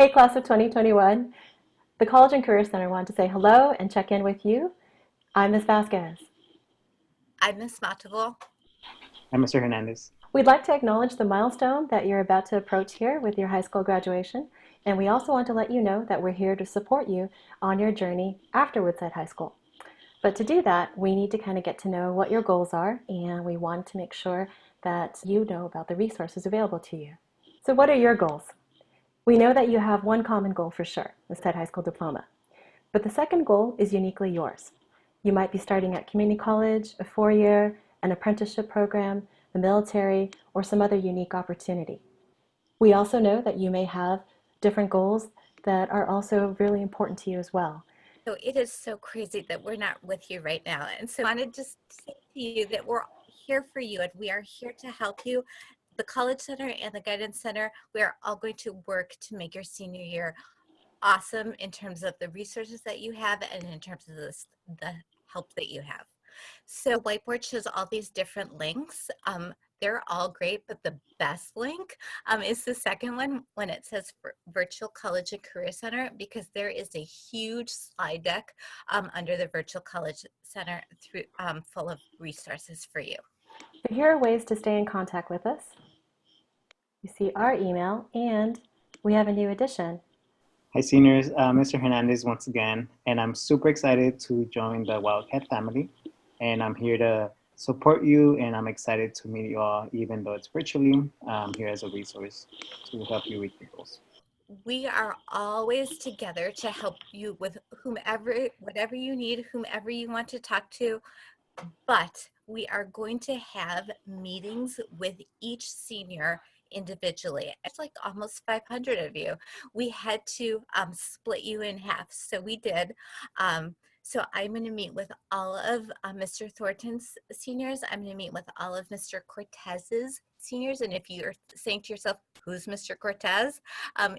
Hey, class of 2021. The College and Career Center wanted to say hello and check in with you. I'm Ms. Vasquez. I'm Miss Matable. I'm Mr. Hernandez. We'd like to acknowledge the milestone that you're about to approach here with your high school graduation, and we also want to let you know that we're here to support you on your journey after Woodside High School. But to do that, we need to kind of get to know what your goals are, and we want to make sure that you know about the resources available to you. So what are your goals? We know that you have one common goal for sure, the Woodside High School diploma. But the second goal is uniquely yours. You might be starting at community college, a four-year, an apprenticeship program, the military, or some other unique opportunity. We also know that you may have different goals that are also really important to you as well. So it is so crazy that we're not with you right now. And so I wanted to just say to you that we're here for you and we are here to help you. The College Center and the Guidance Center, we are all going to work to make your senior year awesome in terms of the resources that you have and in terms of the help that you have. So Whiteboard shows all these different links. They're all great, but the best link is the second one when it says Virtual College and Career Center, because there is a huge slide deck under the Virtual College Center full of resources for you. So here are ways to stay in contact with us. You see our email, and we have a new addition. Hi, seniors. Mr. Hernandez once again, and I'm super excited to join the Wildcat family. And I'm here to support you, and I'm excited to meet you all, even though it's virtually. I'm here as a resource to help you reach your goals. We are always together to help you with whatever you need, whomever you want to talk to. But we are going to have meetings with each senior individually. It's like almost 500 of you. We had to split you in half. So we did. So I'm going to meet with all of Mr. Thornton's seniors. I'm going to meet with all of Mr. Cortez's seniors. And if you're saying to yourself, who's Mr. Cortez?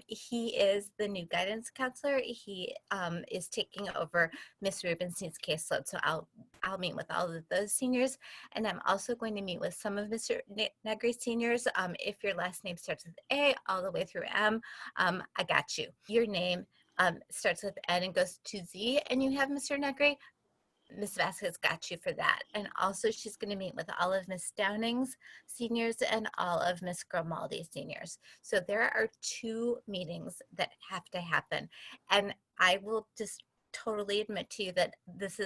He is the new guidance counselor. He is taking over Miss Rubenstein's caseload. So I'll meet with all of those seniors. And I'm also going to meet with some of Mr. Negri's seniors. If your last name starts with A all the way through M, I got you. Your name starts with N and goes to Z, and you have Mr. Negri, Miss Vasquez got you for that. And also she's going to meet with all of Miss Downing's seniors and all of Miss Grimaldi's seniors. So there are 2 meetings that have to happen. And I will just totally admit to you that this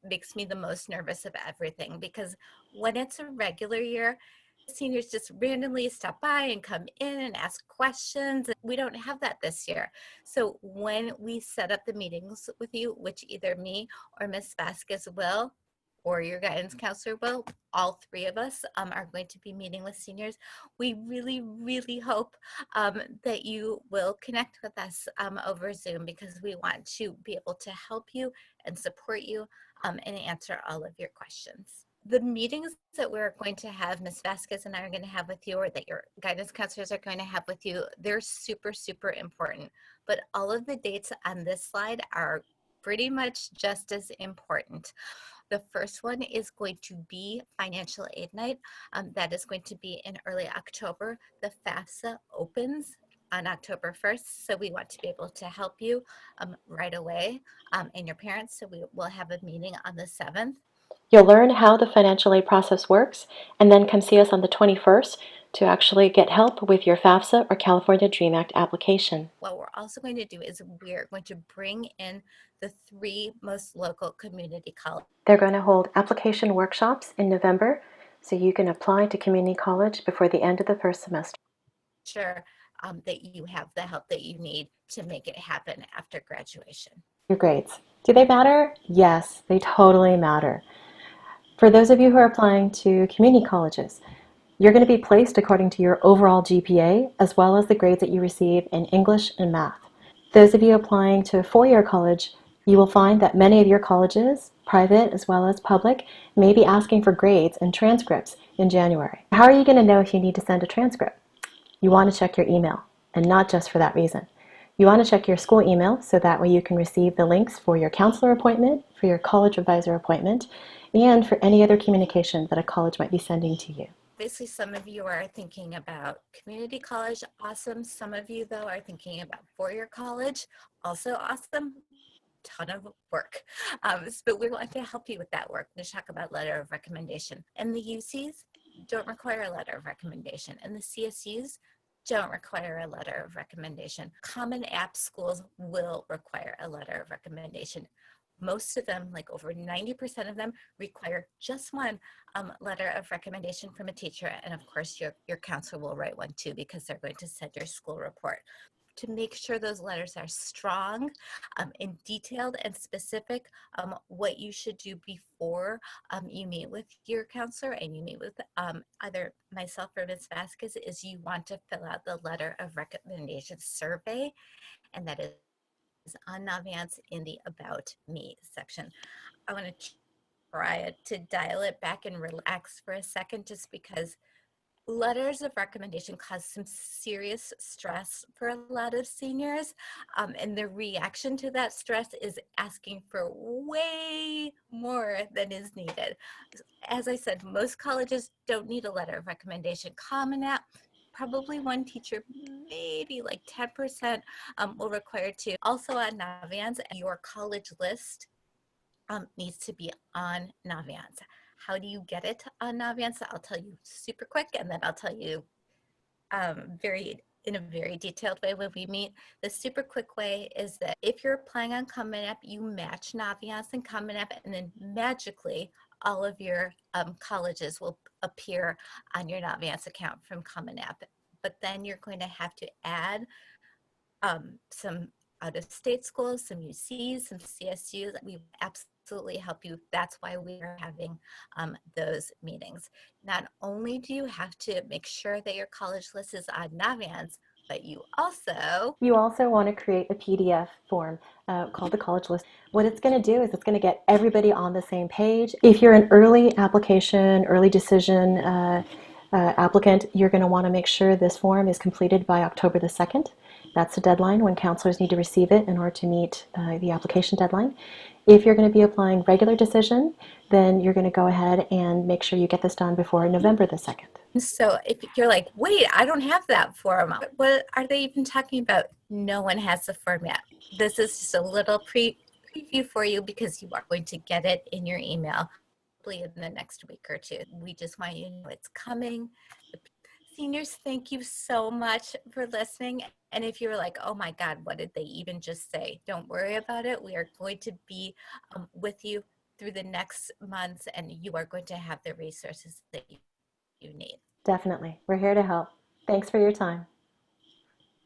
makes me the most nervous of everything, because when it's a regular year, seniors just randomly stop by and come in and ask questions. We don't have that this year. So when we set up the meetings with you, which either me or Miss Vasquez will, or your guidance counselor will, all 3 of us are going to be meeting with seniors. We really, really hope that you will connect with us over Zoom, because we want to be able to help you and support you and answer all of your questions. The meetings that we're going to have, Ms. Vasquez and I are going to have with you, or that your guidance counselors are going to have with you, they're super, super important. But all of the dates on this slide are pretty much just as important. The first one is going to be Financial Aid Night. That is going to be in early October. The FAFSA opens on October 1st, so we want to be able to help you right away and your parents. So we will have a meeting on the 7th. You'll learn how the financial aid process works, and then come see us on the 21st to actually get help with your FAFSA or California DREAM Act application. What we're also going to do is we're going to bring in the 3 most local community colleges. They're going to hold application workshops in November, so you can apply to community college before the end of the first semester. Sure, that you have the help that you need to make it happen after graduation. Your grades. Do they matter? Yes, they totally matter. For those of you who are applying to community colleges, you're going to be placed according to your overall GPA, as well as the grades that you receive in English and math. Those of you applying to a four-year college, you will find that many of your colleges, private as well as public, may be asking for grades and transcripts in January. How are you going to know if you need to send a transcript? You want to check your email, and not just for that reason. You want to check your school email so that way you can receive the links for your counselor appointment, for your college advisor appointment, and for any other communication that a college might be sending to you. Obviously, some of you are thinking about community college. Awesome. Some of you, though, are thinking about four-year college. Also awesome. Ton of work. But we want to help you with that work. We're going to talk about letter of recommendation. And the UCs don't require a letter of recommendation. And the CSUs don't require a letter of recommendation. Common App schools will require a letter of recommendation. Most of them, like over 90% of them, require just one letter of recommendation from a teacher. And of course, your counselor will write one too, because they're going to send your school report. To make sure those letters are strong and detailed and specific, what you should do before you meet with your counselor and you meet with either myself or Ms. Vasquez is you want to fill out the letter of recommendation survey, and that is on Naviance in the About Me section. I want to try to dial it back and relax for a second, just because letters of recommendation cause some serious stress for a lot of seniors, and the reaction to that stress is asking for way more than is needed. As I said, most colleges don't need a letter of recommendation. Common App, probably one teacher, maybe like 10% will require two. Also on Naviance, your college list needs to be on Naviance. How do you get it on Naviance? I'll tell you super quick, and then I'll tell you in a very detailed way when we meet. The super quick way is that if you're applying on Common App, you match Naviance and Common App, and then magically all of your colleges will appear on your Naviance account from Common App. But then you're going to have to add some out-of-state schools, some UCs, some CSUs. We absolutely help you. That's why we are having those meetings. Not only do you have to make sure that your college list is on Naviance, but you also want to create a PDF form called the college list. What it's going to do is it's going to get everybody on the same page. If you're an early application, early decision applicant, you're going to want to make sure this form is completed by October the 2nd. That's the deadline when counselors need to receive it in order to meet the application deadline. If you're going to be applying regular decision, then you're going to go ahead and make sure you get this done before November the 2nd. So if you're like, wait, I don't have that form, what are they even talking about? No one has the form yet. This is just a little preview for you, because you are going to get it in your email probably in the next week or two. We just want you to know it's coming. Seniors, thank you so much for listening. And if you're like, oh my God, what did they even just say? Don't worry about it. We are going to be with you through the next months, and you are going to have the resources that you need. Definitely. We're here to help. Thanks for your time.